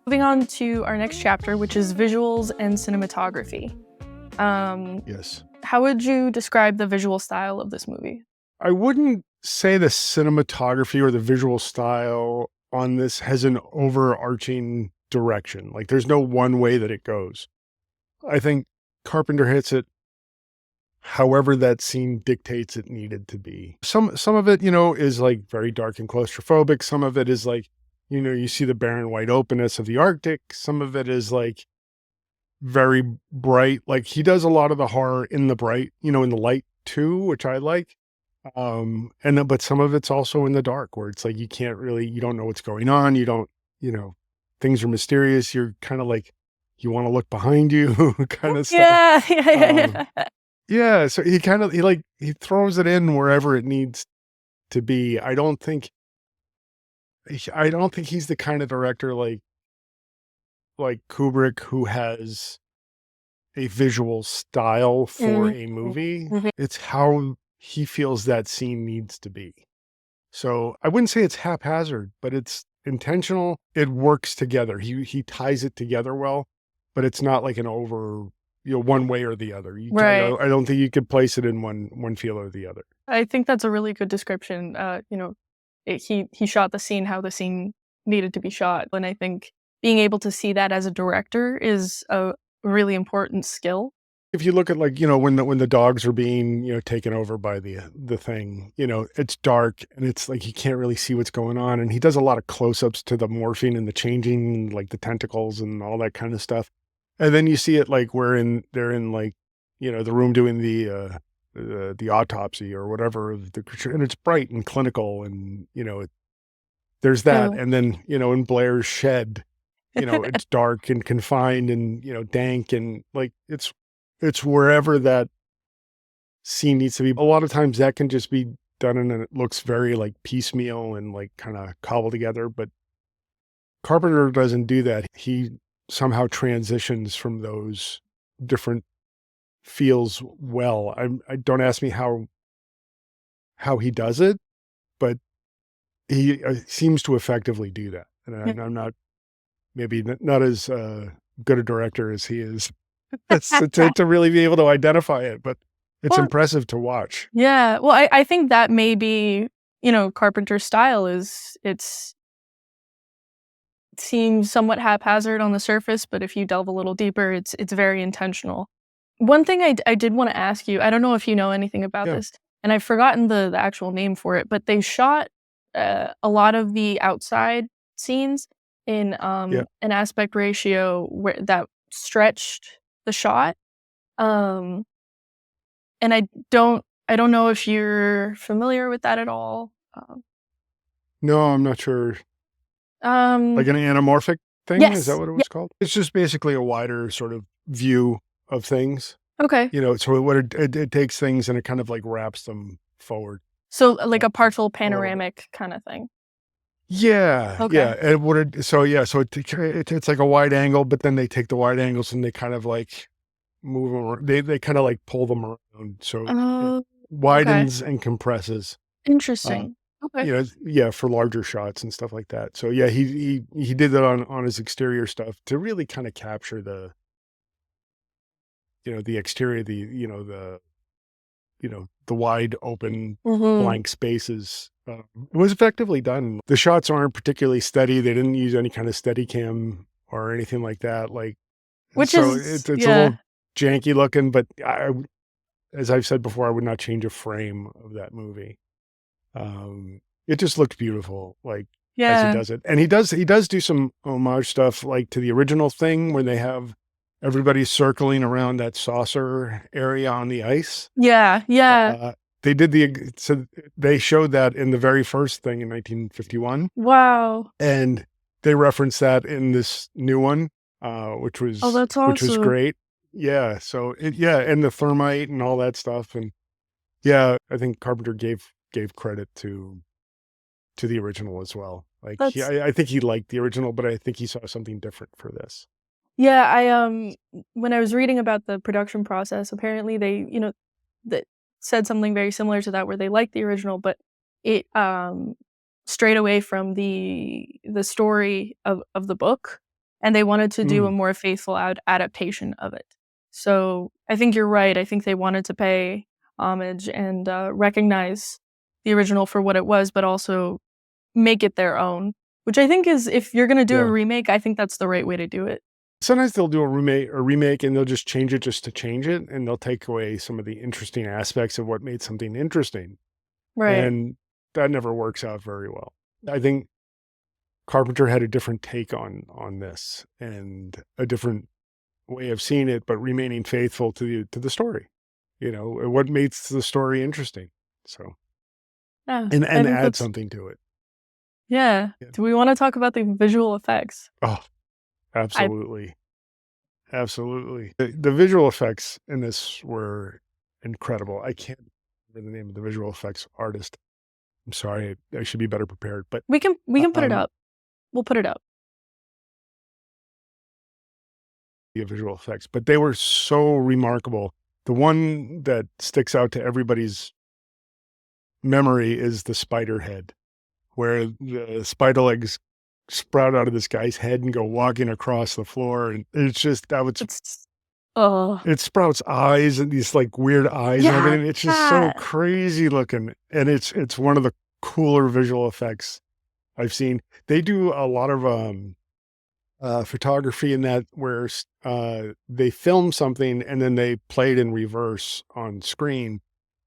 Moving on to our next chapter, which is visuals and cinematography. Yes. How would you describe the visual style of this movie? I wouldn't say the cinematography or the visual style on this has an overarching direction. Like there's no one way that it goes. I think Carpenter hits it however that scene dictates it needed to be. Some of it, is like very dark and claustrophobic. Some of it is like, you see the barren white openness of the Arctic. Some of it is like very bright. Like he does a lot of the horror in the bright, in the light too, which I like. But some of it's also in the dark where it's like you don't know what's going on. You don't, things are mysterious. You're kind of like, you want to look behind you kind of stuff. Yeah, yeah. Yeah, so he throws it in wherever it needs to be. I don't think he's the kind of director like Kubrick who has a visual style for a movie. Mhm. It's how he feels that scene needs to be. So I wouldn't say it's haphazard, but it's intentional. It works together. He ties it together well, but it's not like an over, one way or the other. Right. I don't think you could place it in one feel or the other. I think that's a really good description. He shot the scene how the scene needed to be shot, and I think being able to see that as a director is a really important skill. If you look at when the dogs are being, taken over by the thing, it's dark and it's like you can't really see what's going on. And he does a lot of close-ups to the morphing and the changing, like the tentacles and all that kind of stuff. And then you see it like they're in like, the room doing the autopsy or whatever of the creature, and it's bright and clinical and there's that. Yeah. And then, in Blair's shed, it's dark and confined and, dank and like it's wherever that scene needs to be. A lot of times that can just be done and it looks very like piecemeal and like kind of cobbled together. But Carpenter doesn't do that. He somehow transitions from those different feels well. I don't ask me how he does it, but he seems to effectively do that. And I'm not maybe not as good a director as he is to really be able to identify it, but it's Well, impressive to watch. yeah. Well, I think that may be, Carpenter's style is it seems somewhat haphazard on the surface, but if you delve a little deeper, it's very intentional. One thing I did want to ask you, I don't know if you know anything about Yeah. this, and I've forgotten the actual name for it, but they shot a lot of the outside scenes in Yeah. an aspect ratio where that stretched the shot. Um, and I don't know if you're familiar with that at all. No, I'm not sure. Like Um, an anamorphic thing? Is that yes. what it Yeah. was called? It's just basically a wider sort of view of things. Okay. So what it takes things and it kind of like wraps them forward So like uh, a partial a little bit. panoramic kind of thing. Yeah, Okay. yeah. And it's like a wide angle, but then they take the wide angles and they kind of like move them. They kind of like pull them around, so it Oh, okay. widens and compresses. Uh, Interesting. Okay. yeah, for larger shots and stuff like that. So yeah, he did that on his exterior stuff to really kind of capture the exterior, the wide open Mhm. blank spaces. It was effectively done. The shots aren't particularly steady. They didn't use any kind of steady cam or anything like that. Like, Which so is it's a yeah. little janky looking, but as I've said before, I would not change a frame of that movie. It just looked beautiful, like as he Yeah. does it. And he does do some homage stuff like to the original thing where they have everybody circling around that saucer area on the ice. Yeah, yeah. Uh, they did so they showed that in the very first thing in 1951, Wow. and they referenced that in this new one, Oh, that's which was awesome. great. Yeah, yeah, and the thermite and all that stuff, and yeah, I think Carpenter gave credit to the original as well. Like That's I think he liked the original, but I think he saw something different for this. yeah, when I was reading about the production process, apparently they, that said something very similar to that where they liked the original, but it strayed away from the story of the book and they wanted to do a Mm, more faithful adaptation of it. So I think you're right. I think they wanted to pay homage and recognize the original for what it was, but also make it their own. Which I think is, if you're gonna do a yeah. remake, I think that's the right way to do it. Sometimes they'll do a remake and they'll just change it just to change it, and they'll take away some of the interesting aspects of what made something interesting, Right. and that never works out very well. I think Carpenter had a different take on this and a different way of seeing it, but remaining faithful to the story, what makes the story interesting. So, Yeah, I and think add that's something to it. yeah. Yeah. Do we wanna talk about the visual effects? Oh, I absolutely. Absolutely. The visual effects in this were incredible. I can't remember the name of the visual effects artist. I'm sorry. I should be better prepared, but, we can put it um, up. We'll put it up. the visual effects, but they were so remarkable. The one that sticks out to everybody's memory is the spider head, where the spider legs sprout out of this guy's head and go walking across the floor, and it's just that was It's oh. it sprouts eyes and these, like, weird eyes and Yeah. everything. It's just so crazy looking, and it's one of the cooler visual effects I've seen. They do a lot of, photography in that where they film something and then they play it in reverse on screen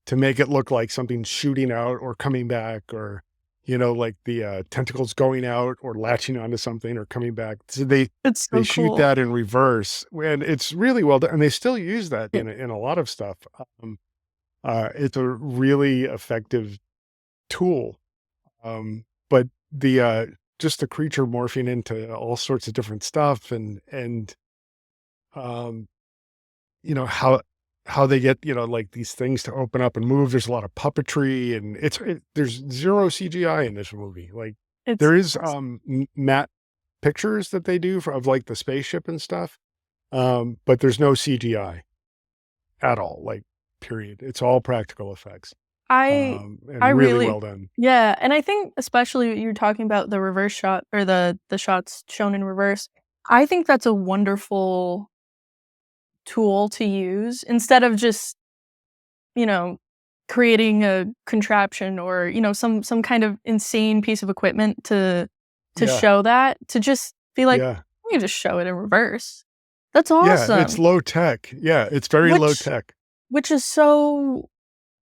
to make it look like something's shooting out or coming back or, like the, tentacles going out or latching onto something or coming back. So It's they so shoot cool. that in reverse, and it's really well done, and they still use that Yeah. in a lot of stuff. Um, it's a really effective tool, but just the creature morphing into all sorts of different stuff and, um, how they get, like, these things to open up and move. There's a lot of puppetry, and there's 0 CGI in this movie. Like, It's there is, matte pictures that they do of, like, the spaceship and stuff, but there's no CGI at all, like, period. It's all practical effects, I I and really really well done. yeah, and I think especially you're talking about the reverse shot or the shots shown in reverse. I think that's a wonderful tool to use instead of just, you know, creating a contraption or, some kind of insane piece of equipment to Yeah, show that, to just be like, yeah, "We can just show it in reverse." That's yeah, it's awesome. low tech. Yeah, it's very low Which tech. which is so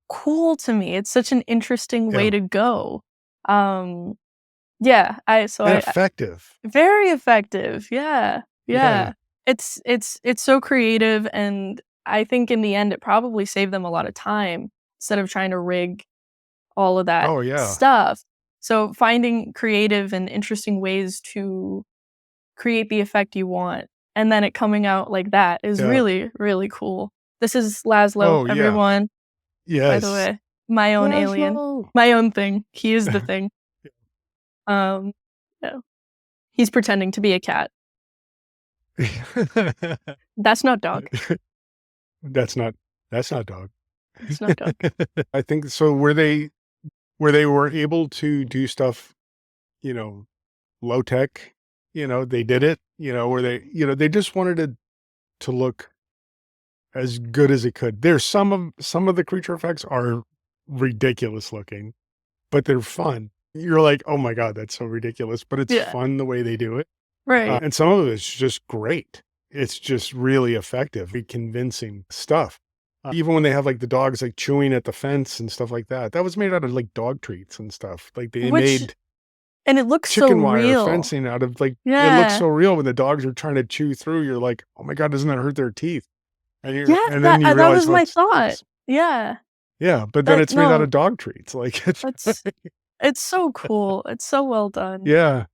cool to me. It's such an interesting way Yeah, to go. Um, yeah, and effective. very effective. Yeah. Yeah. Yeah. It's so creative, and I think in the end it probably saved them a lot of time instead of trying to rig all of that Oh, yeah. stuff. So finding creative and interesting ways to create the effect you want, and then it coming out like that is Yeah. really, really cool. This is Laszlo, Oh, yeah. everyone, by the Yes. way. My own alien. Laszlo. My own thing. He is the thing. Um, yeah. He's pretending to be a cat. That's not dog. That's not that's not dog. That's not dog. I think so where they were able to do stuff, you know, low tech, they did it, where they just wanted it to look as good as it could. There's some of the creature effects are ridiculous looking, but they're fun. You're like, "Oh my god, that's so ridiculous," but it's Yeah. fun the way they do it. Right. And some of it's just great. It's just really effective, really convincing stuff. Even when they have, like, the dogs, like, chewing at the fence and stuff like that. That was made out of, like, dog treats and stuff. Like, they Which made and it looks so chicken wire real. fencing out of, like, it looks Yeah. so real when the dogs are trying to chew through. You're like, "Oh my god, doesn't that hurt their teeth?" Yeah, And then you that realize, was well, my thought. it's Yeah. yeah, but then That it's made out no, of dog treats. Like, that's it's so cool. It's so well done. yeah.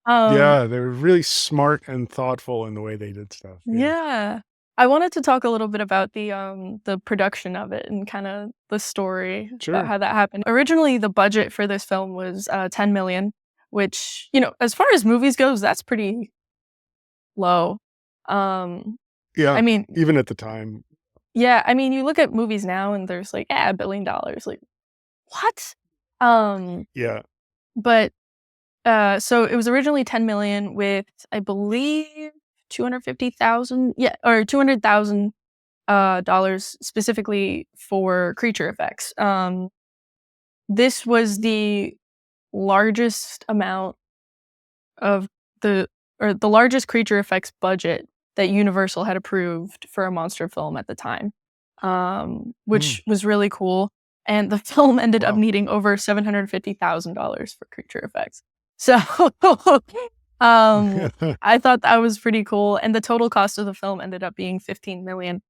Um, Yeah, they were really smart and thoughtful in the way they did stuff. Yeah. yeah. I wanted to talk a little bit about the production of it and kinda the story about Sure. how that happened. Originally, the budget for this film was, 10,000,000, which, as far as movies goes, that's pretty low. Um, I Yeah. mean Even at the time. yeah, I mean, you look at movies now and there's like, $1 billion, like, what? Um, Yeah. but So it was originally 10 million with, I believe, 250,000. Yeah, or $200,000 dollars specifically for creature effects. This was the largest amount of the or the largest creature effects budget that Universal had approved for a monster film at the time, Mm, which was really cool. And the film ended up wow. needing over $750,000 for creature effects. So, I thought that was pretty cool, and the total cost of the film ended up being 15 million.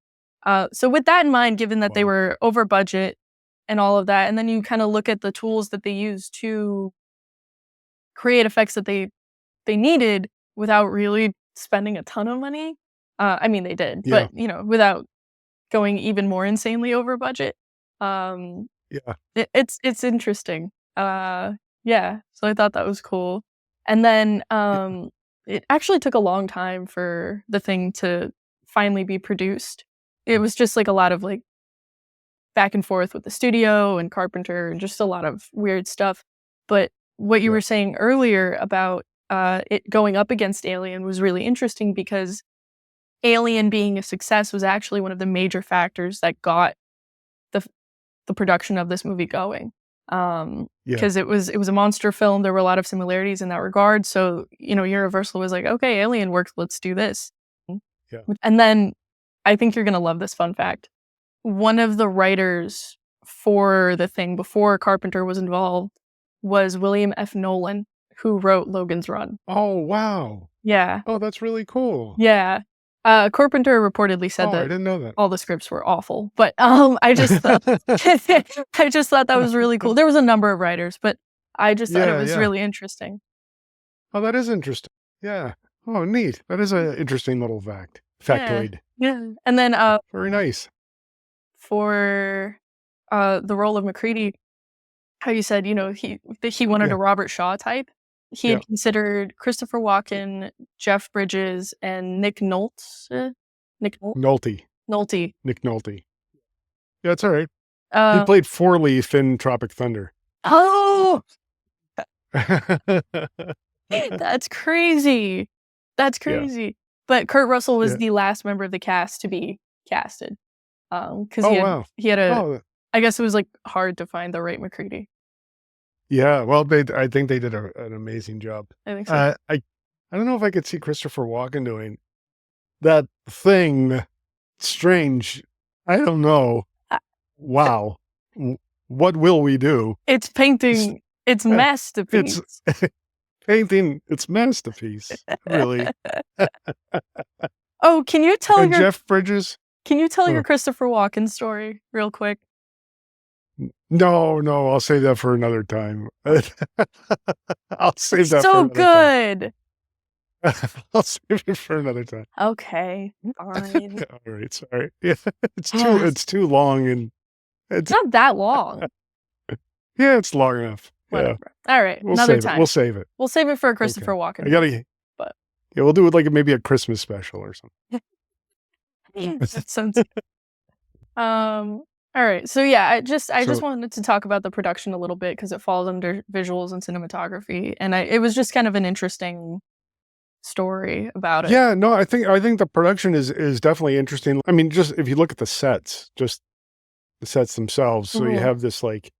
So with that in mind, given that they Wow. were over budget and all of that, and then you kind of look at the tools that they used to create effects that they needed without really spending a ton of money. I mean, they did, Yeah. but, without going even more insanely over budget. Um, Yeah. it's interesting. Yeah, so I thought that was cool. And then, Yeah. it actually took a long time for the thing to finally be produced. It was just, like, a lot of, like, back and forth with the studio and Carpenter and just a lot of weird stuff. But what you Yeah. were saying earlier about, it going up against Alien was really interesting because Alien being a success was actually one of the major factors that got the f the production of this movie going. Yeah. Because it was a monster film, there were a lot of similarities in that regard, so, Universal was like, "Okay, Alien works, let's do this." Yeah. And then I think you're gonna love this fun fact. One of the writers for the thing before Carpenter was involved was William F. Nolan, who wrote Logan's Run. Oh, wow. Yeah, Oh, that's really cool. yeah. Carpenter reportedly said Oh, I that didn't know that. all the scripts were awful, but, I just thought I just thought that was really cool. There was a number of writers, but I just thought it Yeah, was yeah. really interesting. Oh, that is interesting. Yeah. Oh, neat. That is an interesting little Yeah, factoid. yeah. And then, Very nice. for, the role of MacReady, how you said, he wanted Yeah. a Robert Shaw type. He Yeah. had considered Christopher Walken, Jeff Bridges, and Nick Nolte. Nick Nolte? Nolte. Nolte. Nick Nolte. Yeah, it's all right. He Uh, played Four Leaf in Tropic Thunder. oh! That's crazy. That's Yeah. crazy. But Kurt Russell was Yeah. the last member of the cast to be casted. Because Oh, he had wow. he had a Oh, I guess it was, like, hard to find the right MacReady. yeah. Well, I think they did an amazing job. I think so. I don't know if I could see Christopher Walken doing that thing. Strange. I don't know. Uh, Wow. W What will we do? it's It's painting its it's masterpiece. painting its masterpiece, really. Oh, And Jeff Bridges? can you tell your Oh, Christopher Walken story real quick? no, no, I'll save that for another time. I'll save It's that for so another time. good. I'll save it for another time. Okay, fine. All right, sorry. Yeah, It's it's too long and it's not that long. yeah, it's long enough. Yeah, Whatever. Alright, another We'll time. save it. We'll save it for a Okay. Christopher Walken I movie, gotta but yeah, we'll do it like maybe a Christmas special or something. that sounds alright, so yeah, I just So, wanted to talk about the production a little bit because it falls under visuals and cinematography, and it was just kind of an interesting story about it. yeah, no, I think the production is definitely interesting. I mean, just if you look at the sets, just the sets themselves, so you Mhm. have this, like,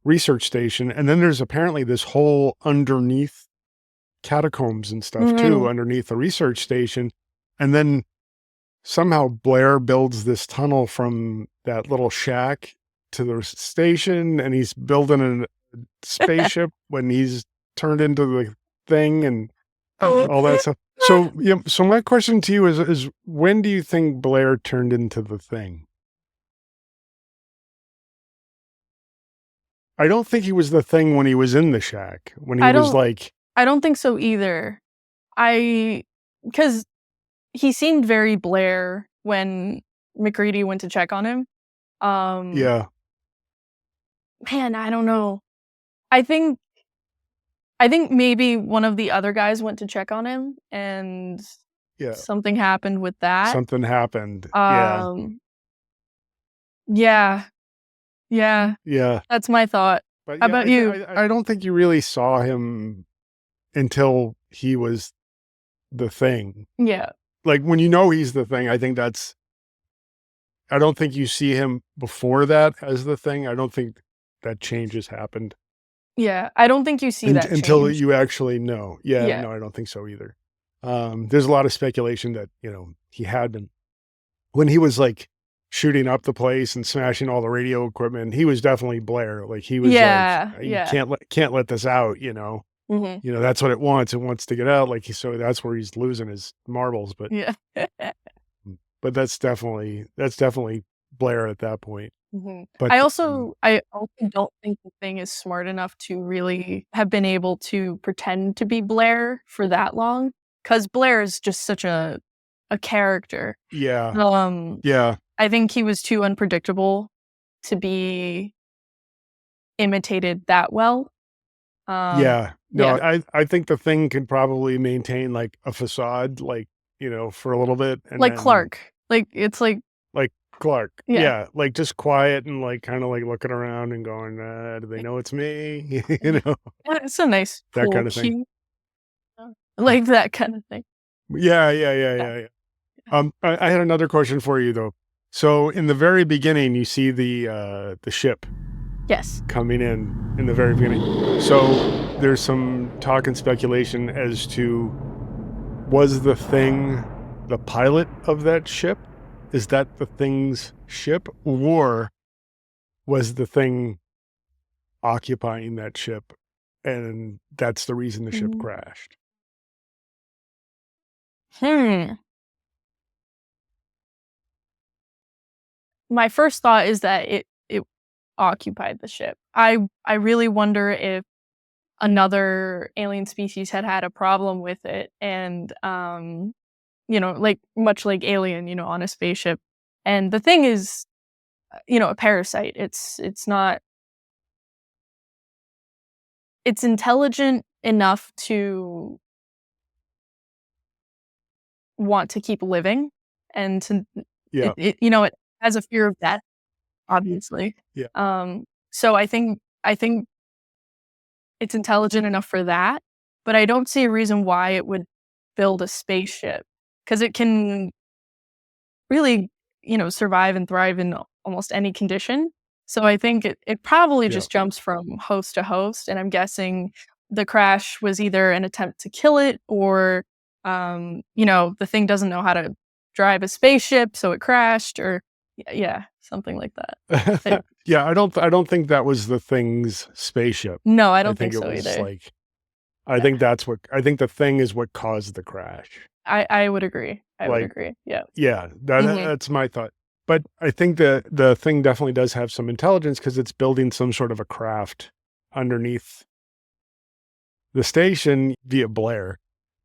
research station, and then there's apparently this whole underneath catacombs and stuff too, Mhm. underneath the research station, and then somehow Blair builds this tunnel from that little shack to the station, and he's building a spaceship when he's turned into the thing and all that stuff. So, yeah, so my question to you is when do you think Blair turned into the thing? I don't think he was the thing when he was in the shack, when he I was don't like I don't think so either. I because he seemed very Blair when McCready went to check on him. Um, yeah, man, I don't know. I think I think maybe one of the other guys went to check on him and yeah, something happened with that. something happened. Yeah, Um, yeah, yeah, yeah. that's my thought. But How yeah, about you? I don't think you really saw him until he was the Thing. Yeah. Like, when you know he's the Thing, I don't think you see him before that as the Thing. I don't think that change has happened Yeah. I don't think you see that until change. you actually know. Yeah, Yeah. no, I don't think so either. There's a lot of speculation that, he had been when he was, like, shooting up the place and smashing all the radio equipment, he was definitely Blair. Like, he was like, Yeah. "You Yeah. can't let this out," Mhm. That's what it wants. It wants to get out, like, so that's where he's losing his marbles, Yeah. but that's definitely Blair at that point. Mhm. But, I also don't think the Thing is smart enough to really have been able to pretend to be Blair for that long, because Blair is just such a character. yeah, Um, yeah, I think he was too unpredictable to be imitated that well. yeah. No, Yeah, I think the Thing could probably maintain, like, a facade, like, for a little bit, and like then Clark. Like, it's like like Clark. yeah. Yeah, like, just quiet and, like, kinda, like, looking around and going, "Do they know it's me?" You know, Yeah, it's a nice, that cool, kinda thing. cute, like that kinda thing. Yeah, yeah, yeah, Yeah. yeah, yeah. I had another question for you, though. So, in the very beginning, you see the ship Yes. coming in the very beginning. So, there's some talk and speculation as to, was the Thing the pilot of that ship? Is that the Thing's ship? Or was the Thing occupying that ship, and that's the reason the ship Mhm. crashed? Hmm. My first thought is that it occupied the ship. I really wonder if another alien species had had a problem with it and, like, much like Alien, on a spaceship. And the Thing is, a parasite. It's not it's intelligent enough to want to keep living and to Yeah, it has a fear of death, obviously. yeah. So I think it's intelligent enough for that, but I don't see a reason why it would build a spaceship because it can really, survive and thrive in almost any condition. So I think it probably Yeah. just jumps from host to host, and I'm guessing the crash was either an attempt to kill it or, the Thing doesn't know how to drive a spaceship, so it crashed or yeah, something like that. It Yeah, I don't think that was the Thing's spaceship. No, I I don't think think it so was, either. like, I Yeah. think I think the Thing is what caused the crash. I would agree. I would Like, agree. Yeah. yeah, Mhm. that's my thought. But I think the Thing definitely does have some intelligence because it's building some sort of a craft underneath the station via Blair.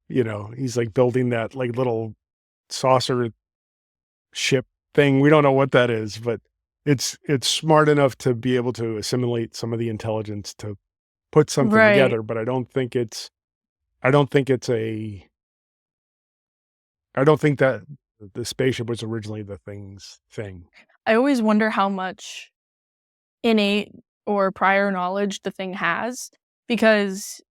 He's, like, building that, like, little saucer ship thing. We don't know what that is, but it's smart enough to be able to assimilate some of the intelligence to put something Right. together, but I don't think I don't think that the spaceship was originally the Thing's thing. I always wonder how much innate or prior knowledge the Thing has because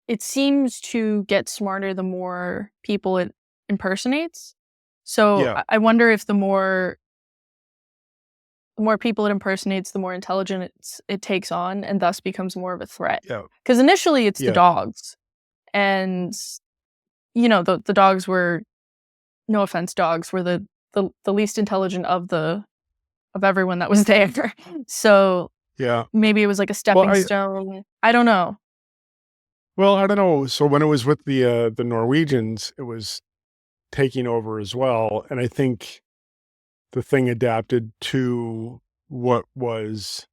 it seems to get smarter the more people it impersonates. So Yeah, I wonder if the more people it impersonates, the more intelligent it takes on and thus becomes more of a threat. yeah, Because initially it's the yeah, dogs, and the dogs were, no offense, dogs were the least intelligent of everyone that was there. So yeah. maybe it was like a Well, stepping I stone. I don't know. well, I don't know. So when it was with the Norwegians, it was taking over as well, and I think the Thing adapted to what was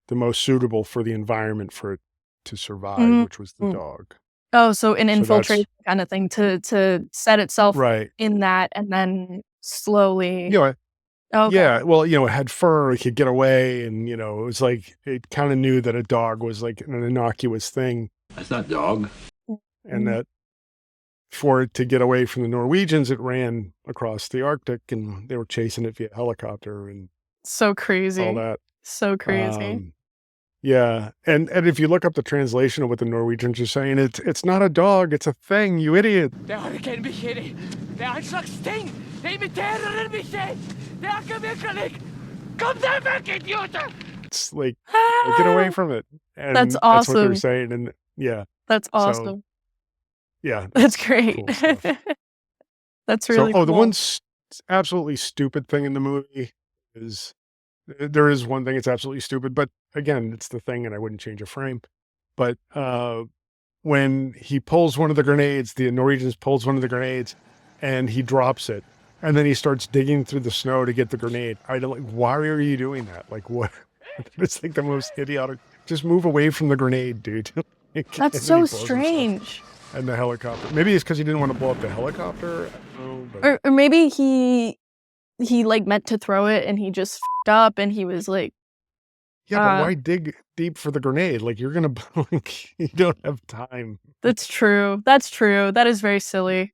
the most suitable for the environment for it to survive, Mhm. which was the dog. Oh, so an So that's infiltration kinda thing to set itself right. in that and then slowly You know, okay. yeah, well, it had fur, it could get away, and, it was like it kinda knew that a dog was, like, an innocuous thing, That's not dog. and Mhm. that for it to get away from the Norwegians, it ran across the Arctic, and they were chasing it via helicopter and So all crazy. that. So crazy. Um, Yeah, and if you look up the translation of what the Norwegians are saying, it's not a dog, it's a thing, you idiot. Det har ikke en bikkje i. Det er en slags ting. Det imiterer en bikkje. Det er ikke virkelig. Kom deg vekk, idioter! It's like, get away from it. And That's that's what they're awesome. saying, and yeah, That's so, awesome. yeah, That's it's great. cool stuff. That's So, really oh, the cool. one absolutely stupid thing in the movie is there is one thing that's absolutely stupid, but again, it's the thing, and I wouldn't change a frame. But when he pulls one of the grenades, the Norwegians pulls one of the grenades, and he drops it, and then he starts digging through the snow to get the grenade. I don't like. Why are you doing that? Like, what? It's like the most idiotic. Just move away from the grenade, dude. And That's then so he blows himself. strange. And the helicopter. Maybe it's because he didn't want to blow up the helicopter. I don't know, but Or maybe he like meant to throw it and he just f***ed up and he was like, yeah, but why dig deep for the grenade? Like you're gonna like you don't have time. that's true. That's true. That is very silly.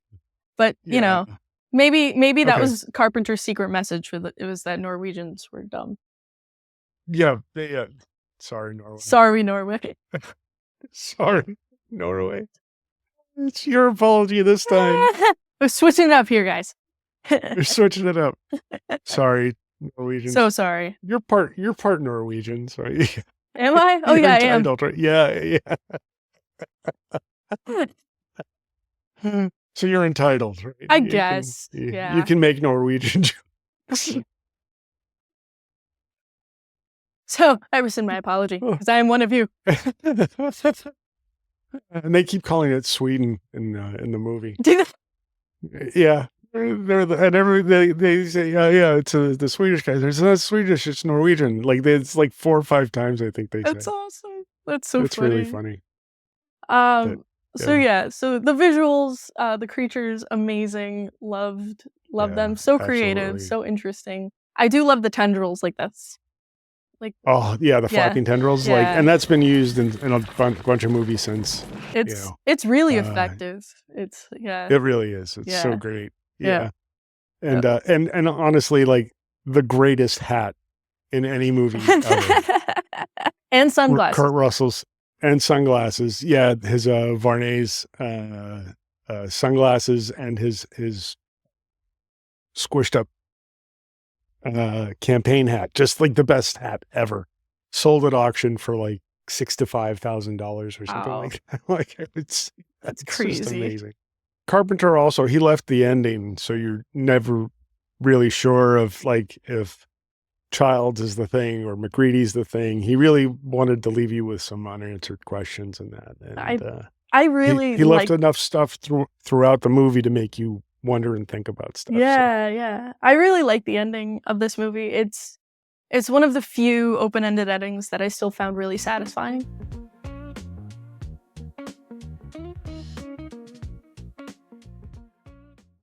But you Yeah. know, maybe that Okay. was Carpenter's secret message with it was that Norwegians were dumb. Yeah. Sorry, Norway. Sorry, Norway. Sorry, Norway. It's your apology this time. We're switching it up here, guys. You're switching it up. Sorry, Norwegians. So sorry. You're part Norwegian, so Am I? Oh you're yeah, I am. entitled, right? Yeah. So you're entitled, right? I You can- guess. you Yeah. can make Norwegian jokes. So I rescind my apology because I am one of you. And they keep calling it Sweden in the movie. Do Yeah, they say yeah it's the Swedish guys. It's not Swedish, it's Norwegian. Like it's like 4 or 5 times I think they That's say. awesome. That's so It's funny. really funny. So yeah, so the visuals, the creatures, amazing. Loved Yeah, them. So creative, absolutely. so interesting. I do love the tendrils. Like that's like Oh yeah, the Yeah, flapping tendrils, like, yeah. and that's been used in a bunch of movies since. it's know, really uh, effective. It's yeah. It really is. It's so Yeah. great. Yeah. Yeah, and honestly, like the greatest hat in any movie ever. And sunglasses. Kurt Russell's and sunglasses. Yeah, his Varney's sunglasses and his squished up campaign hat, just like the best hat ever. Sold at auction for like $6,000 to $5,000 or something Wow. like that. Like That's it's just crazy. amazing. Carpenter also, he left the ending, so you're never really sure of like if Childs is the thing or McCready's the thing. He really wanted to leave you with some unanswered questions and that. And I really he left like enough stuff throughout the movie to make you wonder and think about stuff. so. Yeah. I really like the ending of this movie. It's one of the few open-ended endings that I still found really satisfying.